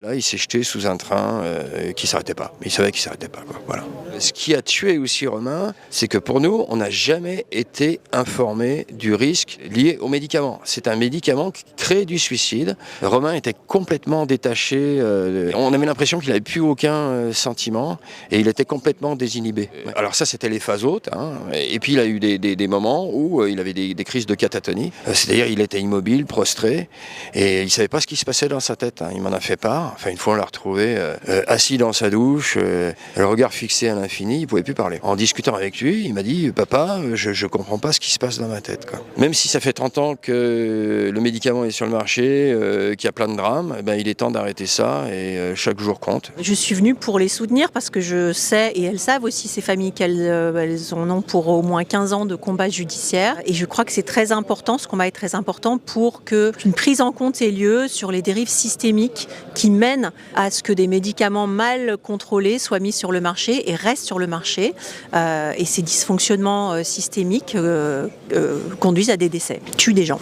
Là, il s'est jeté sous un train qui s'arrêtait pas. Il savait qu'il s'arrêtait pas, quoi. Voilà. Ce qui a tué aussi Romain, c'est que pour nous, on n'a jamais été informés du risque lié aux médicaments. C'est un médicament qui crée du suicide. Romain était complètement détaché. On avait l'impression qu'il n'avait plus aucun sentiment et il était complètement désinhibé. Alors ça, c'était les phases hautes. Hein. Et puis, il a eu des moments où il avait des crises de catatonie. C'est-à-dire, il était immobile, prostré et il ne savait pas ce qui se passait dans sa tête. Hein. Il m'en a fait part. Enfin, une fois, on l'a retrouvé assis dans sa douche, le regard fixé à l'infini, il ne pouvait plus parler. En discutant avec lui, il m'a dit « Papa, je ne comprends pas ce qui se passe dans ma tête. » Même si ça fait 30 ans que le médicament est sur le marché, qu'il y a plein de drames, il est temps d'arrêter ça et chaque jour compte. Je suis venue pour les soutenir parce que je sais, et elles savent aussi, ces familles, qu'elles en ont pour au moins 15 ans de combat judiciaire. Et je crois que c'est très important, ce combat est très important pour qu'une prise en compte ait lieu sur les dérives systémiques qui mènent à ce que des médicaments mal contrôlés soient mis sur le marché et restent sur le marché. Et ces dysfonctionnements systémiques conduisent à des décès, tuent des gens.